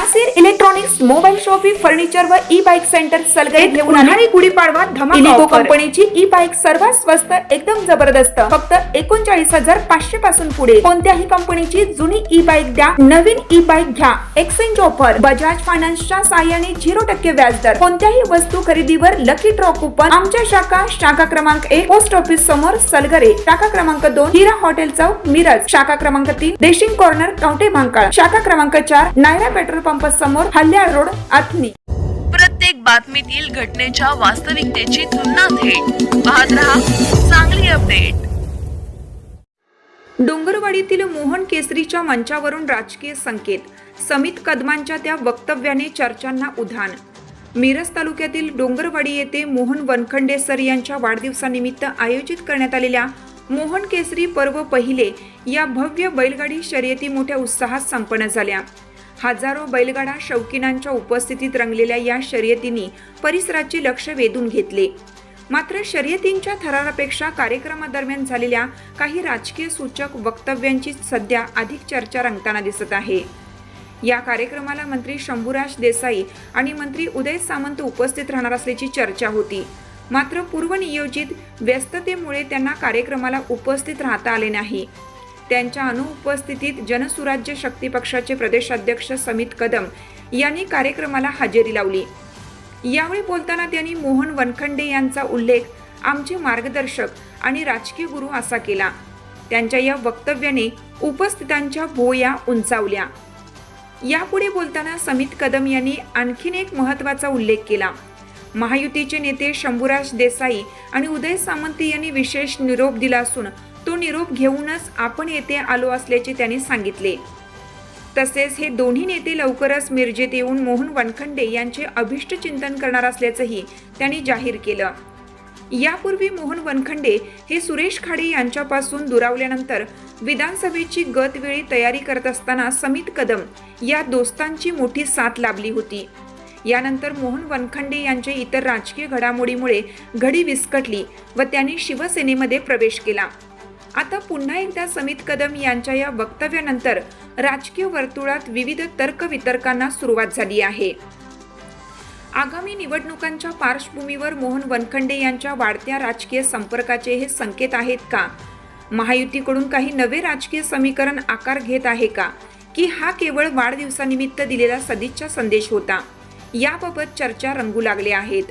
Nasir electronics mobile shoppe furniture व e bike centre Salgare घेऊन आले गुढीपाडवा धमाका इलिको कंपनीची ई बाईक सर्वात स्वस्त एकदम जबरदस्त फक्त 39,500 पासून पुढे कोणत्याही कंपनीची जुनी ई बाईक द्या नवीन ई बाईक घ्या एक्सचेंज ऑफर बजाज फायनान्सच्या साहाय्याने 0% व्याजदर कोणत्याही वस्तू खरेदीवर लकी ड्रॉ कुपन आमच्या शाखा क्रमांक 1 पोस्ट ऑफिस समोर सलगरे शाखा क्रमांक 2 हिरा हॉटेल चौक मिरज शाखा क्रमांक 3 देशिंग कॉर्नर कवठे महांकाळ शाखा क्रमांक 4 नायरा पेट्रोल पंप समोर हल्याळ रोड आथनी। प्रत्येक बातमीतील घटनेच्या वास्तविकतेची तुलना थेट पाहत रहा चांगली अपडेट। डोंगरवाडीतील मोहन केसरीच्या मंचावरून राजकीय संकेत समित कदमांच्या त्या वक्तव्याने चर्चांना उधाण। मिरज तालुक्यातील डोंगरवाडी येथे मोहन वनखंडे सर यांच्या वाढदिवसानिमित्त आयोजित करण्यात आलेल्या मोहन केसरी पर्व पहिले या भव्य बैलगाडी शर्यती मोठ्या उत्साहात संपन्न झाल्या। हजारो बैलगाडा शौकीनांच्या उपस्थितीत रंगलेल्या या शर्यतींनी परिसराचे लक्ष वेधून घेतले। मात्र शर्यतींच्या थरारापेक्षा कार्यक्रमादरम्यान झालेल्या काही राजकीय सूचक वक्तव्यांची सध्या अधिक चर्चा रंगताना दिसत आहे। या कार्यक्रमाला मंत्री शंभूराज देसाई आणि मंत्री उदय सामंत उपस्थित राहणार असल्याची चर्चा होती। मात्र पूर्वनियोजित व्यस्ततेमुळे त्यांना कार्यक्रमाला उपस्थित राहता आले नाही। त्यांच्या अनुपस्थितीत जनसुराज्य शक्ती पक्षाचे प्रदेशाध्यक्ष समित कदम यांनी कार्यक्रमाला हजेरी लावली। यावेळी बोलताना त्यांनी मोहन वनखंडे यांचा उल्लेख आमचे मार्गदर्शक आणि राजकीय गुरु असा केला। त्यांच्या या वक्तव्याने उपस्थितांच्या भुवया उंचावल्या। यापुढे बोलताना समित कदम यांनी आणखीन एक महत्त्वाचा उल्लेख केला। महायुतीचे नेते शंभूराज देसाई आणि उदय सामंत यांनी विशेष निरोप दिला असून तो निरोप घेऊनच आपण येथे आलो असल्याचे त्यांनी सांगितले। तसेच हे दोन्ही नेते लवकरच मिरजेत येऊन मोहन वनखंडे यांचे अभिष्ट चिंतन करणार असल्याचंही त्यांनी जाहीर केलं। यापूर्वी मोहन वनखंडे हे सुरेश खाडे यांच्यापासून दुरावल्यानंतर विधानसभेची गतवेळी तयारी करत असताना समित कदम या दोस्तांची मोठी साथ लाभली होती। यानंतर मोहन वनखंडे यांच्या इतर राजकीय घडामोडीमुळे घडी विस्कटली व त्यांनी शिवसेनेमध्ये प्रवेश केला। आता पुन्हा एकदा समित कदम यांच्या या वक्तव्यानंतर राजकीय वर्तुळात विविध तर्कवितर्कांना सुरुवात झाली आहे। आगामी निवडणुकांच्या पार्श्वभूमीवर मोहन वनखंडे यांच्या वाढत्या राजकीय संपर्काचे हे संकेत आहेत का? महायुतीकडून काही नवे राजकीय समीकरण आकार घेत आहे का की हा केवळ वाढदिवसानिमित्त दिलेला सदिच्छा संदेश होता? याबाबत चर्चा रंगू लागल्या आहेत।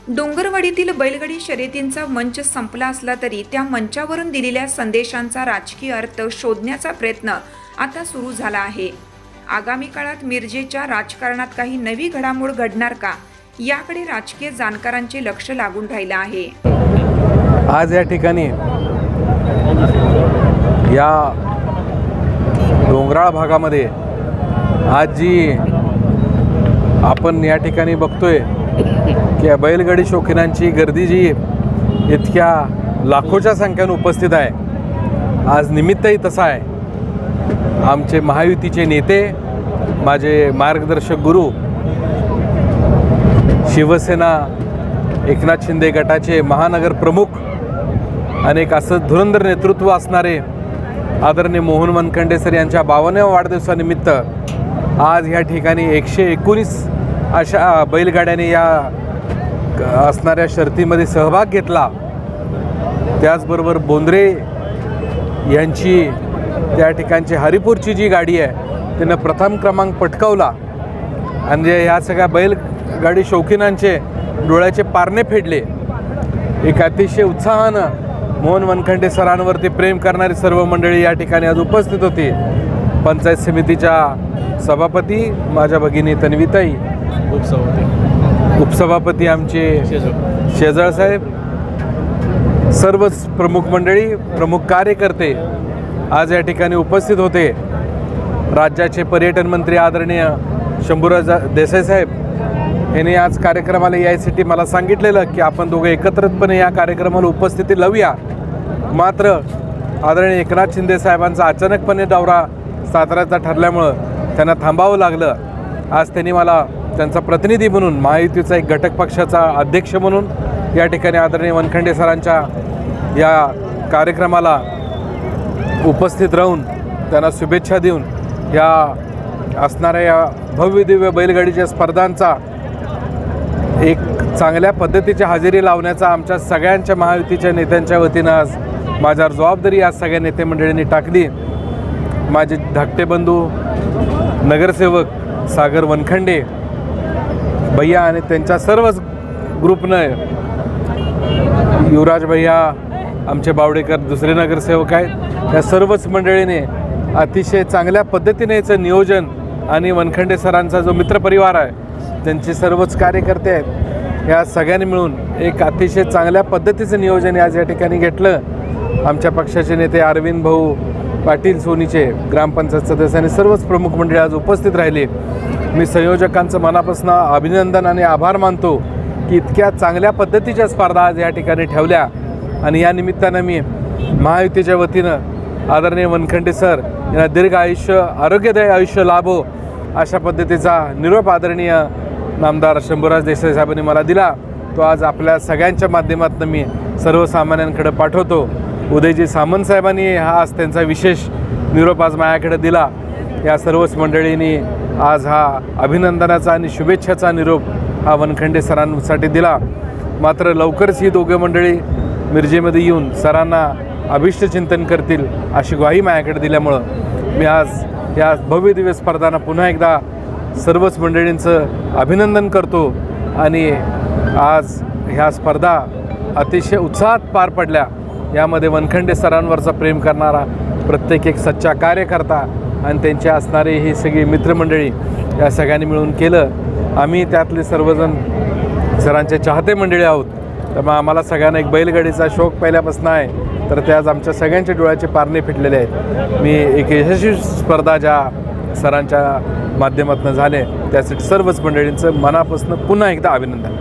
डोंगरवाडीतील बैलगाडी शर्यतींचा मंच संपला असला तरी त्या मंचावरून दिलेल्या संदेशांचा राजकीय अर्थ शोधण्याचा प्रयत्न आता सुरू झाला आहे। आगामी काळात मिरजेच्या राजकारणात काही नवी घडामोड घडणार का याकडे राजकीय जाणकारांचे लक्ष लागून राहिलं आहे। आज या ठिकाणी या डोंगराळ भागामध्ये आज जी आपण या ठिकाणी बघतोय की बैलगाडी शौकीनांची गर्दी जी इतक्या लाखोच्या संख्येने उपस्थित आहे, आज निमित्तही तसा आहे। आमचे महायुतीचे नेते, माझे मार्गदर्शक गुरु, शिवसेना एकनाथ शिंदे गटाचे महानगर प्रमुख आणि एक असं धुरंधर नेतृत्व असणारे आदरणीय मोहन वनखंडे सर यांच्या 52व्या वाढदिवसानिमित्त आज या ठिकाणी 119 अशा बैलगाड्याने या असणाऱ्या शर्यतीमध्ये सहभाग घेतला। त्याचबरोबर बोंद्रे यांची त्या ठिकाणची हरिपूरची जी गाडी आहे तिनं प्रथम क्रमांक पटकावला आणि या सगळ्या बैलगाडी शौकीनांचे डोळ्याचे पारणे फेडले। एक अतिशय उत्साहानं मोहन वनखंडे सरांवरती प्रेम करणारी सर्व मंडळी या ठिकाणी आज उपस्थित होती। पंचायत समितीच्या सभापती माझ्या भगिनी तन्वीताई, उपसभापती आमचे शेजाळ साहेब, सर्वच प्रमुख मंडळी, प्रमुख कार्यकर्ते आज या ठिकाणी उपस्थित होते। राज्याचे पर्यटन मंत्री आदरणीय शंभूराज देसाई साहेब यांनी आज कार्यक्रमाला यायसाठी मला सांगितलेलं की आपण दोघे एकत्रितपणे या कार्यक्रमाला उपस्थिती लावूया। मात्र आदरणीय एकनाथ शिंदे साहेबांचा अचानकपणे दौरा साताऱ्याचा ठरल्यामुळं त्यांना थांबावं लागलं। आज त्यांनी मला त्यांचा प्रतिनिधी म्हणून, महायुतीचा एक घटक पक्षाचा अध्यक्ष म्हणून या ठिकाणी आदरणीय वनखंडे सरांच्या या कार्यक्रमाला उपस्थित राहून त्यांना शुभेच्छा देऊन या असणाऱ्या या भव्य दिव्य बैलगाडीच्या स्पर्धांचा एक चांगल्या पद्धतीची हजेरी लावण्याचा आमच्या सगळ्यांच्या महायुतीच्या नेत्यांच्या वतीनं आज माझ्यावर जबाबदारी आज सगळ्या नेते मंडळींनी टाकली. माझे धाकटे बंधू नगरसेवक सागर वनखंडे भैया आणि त्यांच्या सर्वच ग्रुपनं, युवराज भैया, आमचे बावडेकर दुसरे नगरसेवक आहेत, या सर्वच मंडळीने अतिशय चांगल्या पद्धतीने याचं नियोजन आणि वनखंडे सरांचा जो मित्रपरिवार आहे त्यांचे सर्वच कार्यकर्ते आहेत, या सगळ्यांनी मिळून एक अतिशय चांगल्या पद्धतीचं नियोजन आज या ठिकाणी घेतलं. आमच्या पक्षाचे नेते अरविंद भाऊ पाटील सोनीचे, ग्रामपंचायत सदस्य आणि सर्वच प्रमुख मंडळी आज उपस्थित राहिले. मी संयोजकांचं मनापासून अभिनंदन आणि आभार मानतो की इतक्या चांगल्या पद्धतीच्या स्पर्धा आज या ठिकाणी ठेवल्या. आणि या निमित्तानं मी महायुतीच्या वतीनं आदरणीय वनखंडे सर यांना दीर्घ आयुष्य, आरोग्यदायी आयुष्य लाभो अशा पद्धतीचा निरोप आदरणीय नामदार शंभूराज देसाई साहेबांनी मला दिला. तो आज आपल्या सगळ्यांच्या माध्यमातून मी सर्वसामान्यांकडे पाठवतो. उदयजी सामंत साहेबांनी आज त्यांचा विशेष निरोप आज माझ्याकडे दिला. या सर्वच मंडळींनी आज हा अभिनंदनाचा आणि शुभेच्छाचा निरोप हा वनखंडे सरांसाठी दिला. मात्र लवकरच ही दोघे मंडळी मिरजेमध्ये येऊन सरांना अभिष्टचिंतन करतील अशी ग्वाही माझ्याकडे दिल्यामुळं मी आज या भव्य दिव्य स्पर्धांना पुन्हा एकदा सर्वच मंडळींचं अभिनंदन करतो. आणि आज ह्या स्पर्धा अतिशय उत्साहात पार पडल्या. यामध्ये वनखंडे सरांवरचा प्रेम करणारा प्रत्येक एक सच्चा कार्यकर्ता आणि त्यांचे असणारे ही सगळी मित्रमंडळी या सगळ्यांनी मिळून केलं. आम्ही त्यातले सर्वजण सरांचे चाहते मंडळी आहोत. त्यामुळे आम्हाला सगळ्यांना एक बैलगाडीचा शौक पहिल्यापासून आहे, तर ते आज आमच्या सगळ्यांच्या डोळ्याचे पारणे फिटलेले आहेत. मी एक यशस्वी स्पर्धा ज्या सरांच्या माध्यमातून झाले त्यासाठी सर्वच मंडळींचं मनापासून पुन्हा एकदा अभिनंदन.